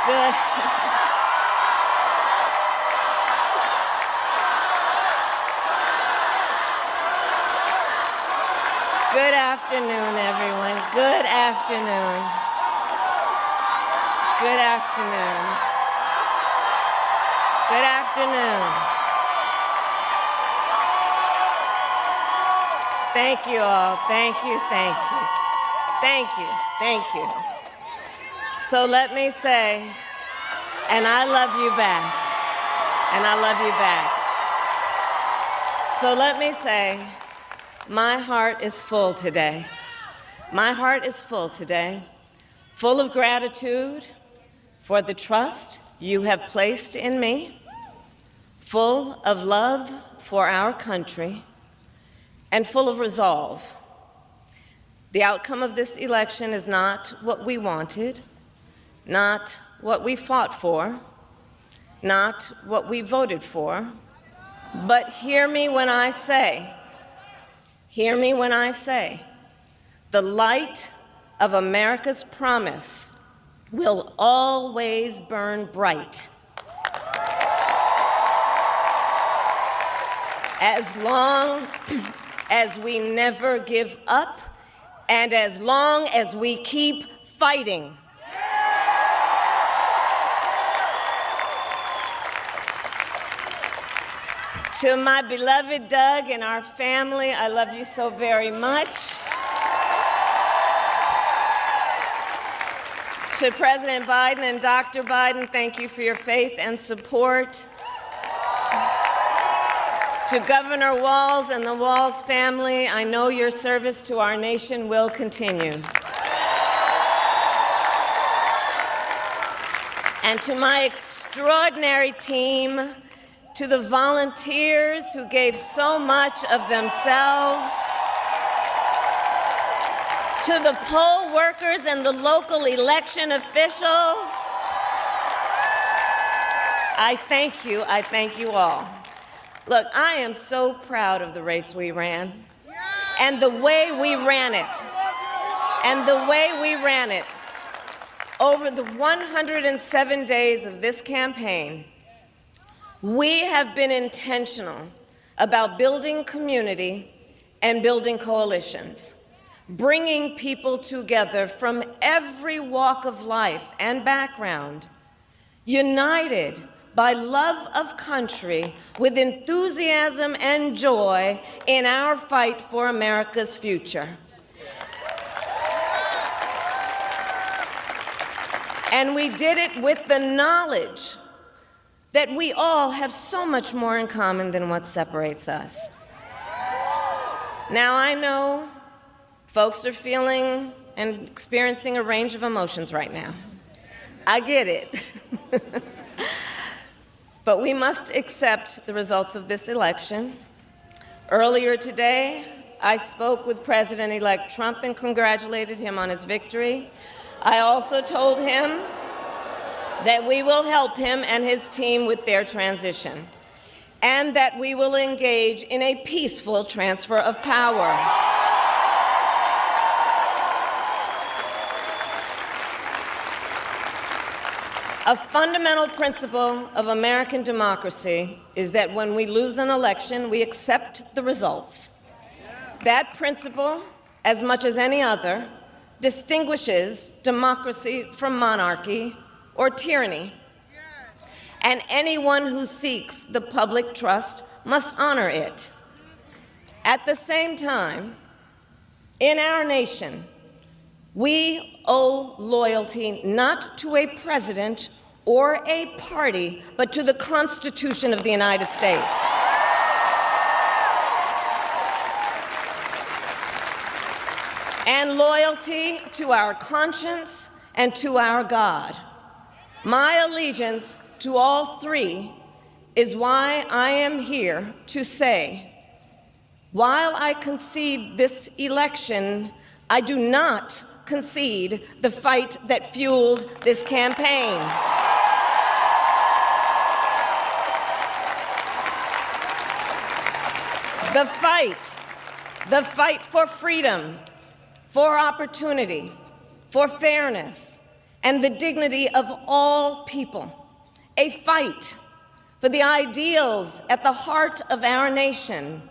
Good. Good afternoon, everyone. Good afternoon. Good afternoon. Good afternoon. Thank you all. Thank you, thank you. Thank you, thank you. So let me say, and I love you back. And I love you back. So let me say, my heart is full today. My heart is full today, full of gratitude for the trust you have placed in me, full of love for our country, and full of resolve. The outcome of this election is not what we wanted, not what we fought for, not what we voted for, but hear me when I say, the light of America's promise will always burn bright. As long as we never give up, and as long as we keep fighting. To my beloved Doug and our family, I love you so very much. To President Biden and Dr. Biden, thank you for your faith and support. To Governor Walz and the Walz family, I know your service to our nation will continue. And to my extraordinary team, to the volunteers who gave so much of themselves, to the poll workers and the local election officials, I thank you all. Look, I am so proud of the race we ran, and the way we ran it, Over the 107 days of this campaign, we have been intentional about building community and building coalitions, bringing people together from every walk of life and background, united by love of country with enthusiasm and joy in our fight for America's future. And we did it with the knowledge that we all have so much more in common than what separates us. Now, I know folks are feeling and experiencing a range of emotions right now. I get it. But we must accept the results of this election. Earlier today, I spoke with President-elect Trump and congratulated him on his victory. I also told him that we will help him and his team with their transition, and that we will engage in a peaceful transfer of power. A fundamental principle of American democracy is that when we lose an election, we accept the results. That principle, as much as any other, distinguishes democracy from monarchy or tyranny. And anyone who seeks the public trust must honor it. At the same time, in our nation, we owe loyalty not to a president or a party, but to the Constitution of the United States. And loyalty to our conscience and to our God. My allegiance to all three is why I am here to say, while I concede this election, I do not concede the fight that fueled this campaign. The fight for freedom, for opportunity, for fairness, and the dignity of all people, a fight for the ideals at the heart of our nation,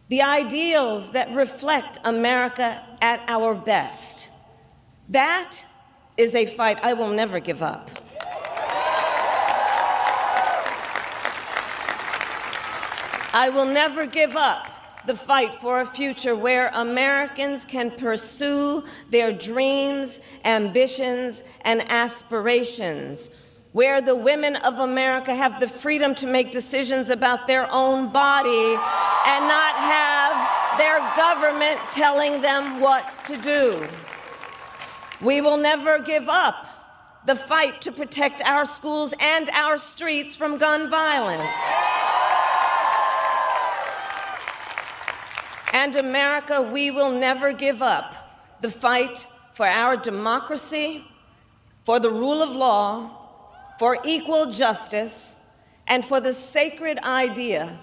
the ideals that reflect America at our best. That is a fight I will never give up. I will never give up the fight for a future where Americans can pursue their dreams, ambitions, and aspirations, where the women of America have the freedom to make decisions about their own body and not have their government telling them what to do. We will never give up the fight to protect our schools and our streets from gun violence. And America, we will never give up the fight for our democracy, for the rule of law, for equal justice, and for the sacred idea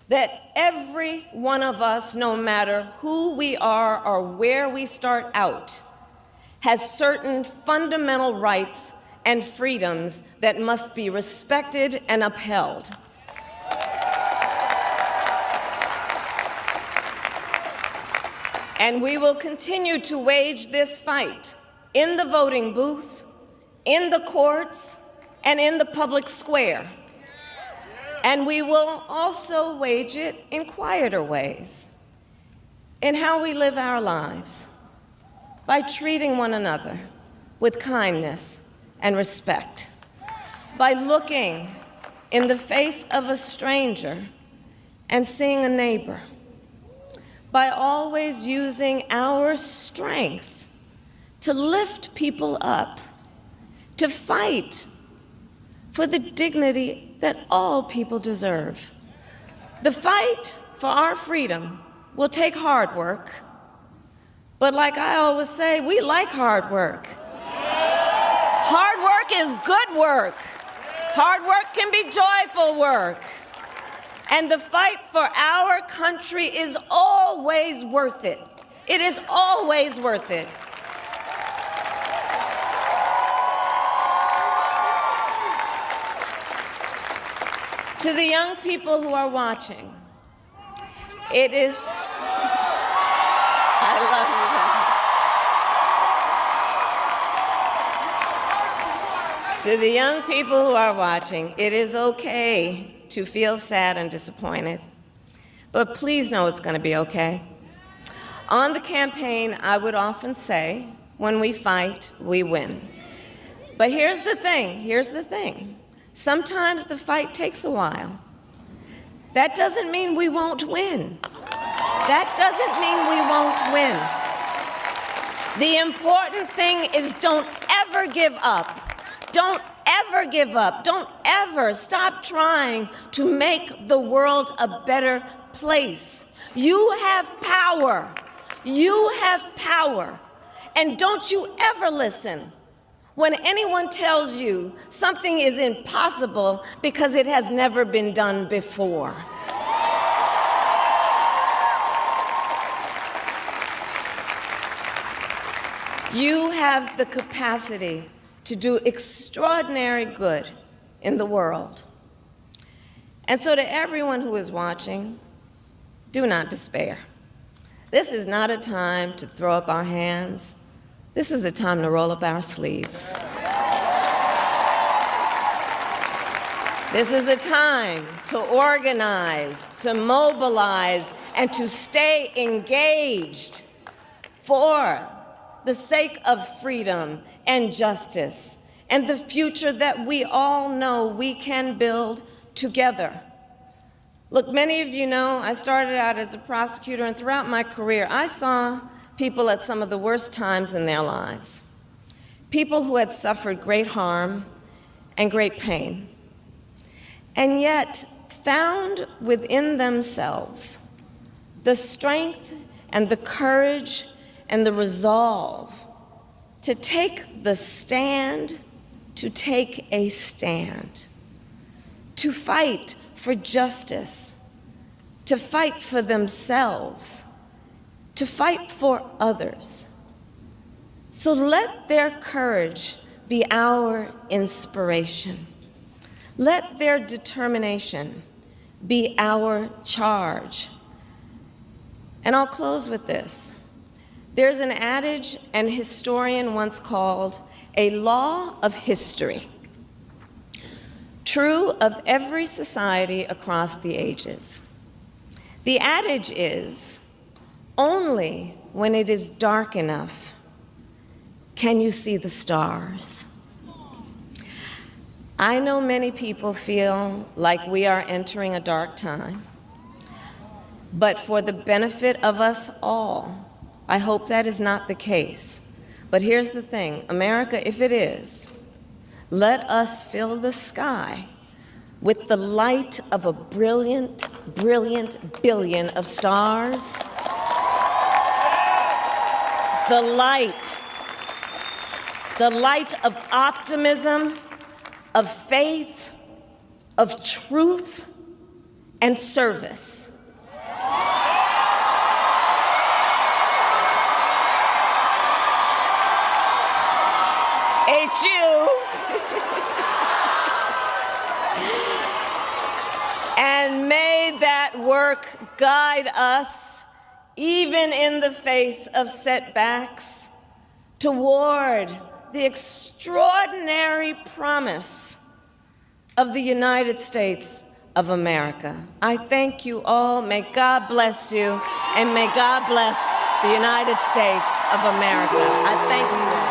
that every one of us, no matter who we are or where we start out, has certain fundamental rights and freedoms that must be respected and upheld. And we will continue to wage this fight in the voting booth, in the courts, and in the public square. And we will also wage it in quieter ways, in how we live our lives, by treating one another with kindness and respect, by looking in the face of a stranger and seeing a neighbor, by always using our strength to lift people up, to fight for the dignity that all people deserve. The fight for our freedom will take hard work, but like I always say, we like hard work. Hard work is good work. Hard work can be joyful work. And the fight for our country is always worth it. It is always worth it. To the young people who are watching, it is, I love you. To the young people who are watching, it is okay to feel sad and disappointed, but please know it's going to be okay. On the campaign, I would often say, when we fight, we win. But here's the thing. Sometimes the fight takes a while. That doesn't mean we won't win. That doesn't mean we won't win. The important thing is don't ever give up. Don't ever give up. Don't ever stop trying to make the world a better place. You have power. You have power. And don't you ever listen when anyone tells you something is impossible because it has never been done before. You have the capacity to do extraordinary good in the world. And so to everyone who is watching, do not despair. This is not a time to throw up our hands. This is a time to roll up our sleeves. This is a time to organize, to mobilize, and to stay engaged for the sake of freedom and justice and the future that we all know we can build together. Look, many of you know I started out as a prosecutor, and throughout my career, I saw people at some of the worst times in their lives. People who had suffered great harm and great pain, and yet found within themselves the strength and the courage and the resolve to take the stand, to take a stand, to fight for justice, to fight for themselves, to fight for others. So let their courage be our inspiration. Let their determination be our charge. And I'll close with this. There's an adage an historian once called a law of history, true of every society across the ages. The adage is, only when it is dark enough can you see the stars. I know many people feel like we are entering a dark time, but for the benefit of us all, I hope that is not the case. But here's the thing, America, if it is, let us fill the sky with the light of a brilliant, brilliant billion of stars. The light of optimism, of faith, of truth, and service. HU. And may that work guide us, even in the face of setbacks, toward the extraordinary promise of the United States of America. I thank you all. May God bless you, and may God bless the United States of America. I thank you.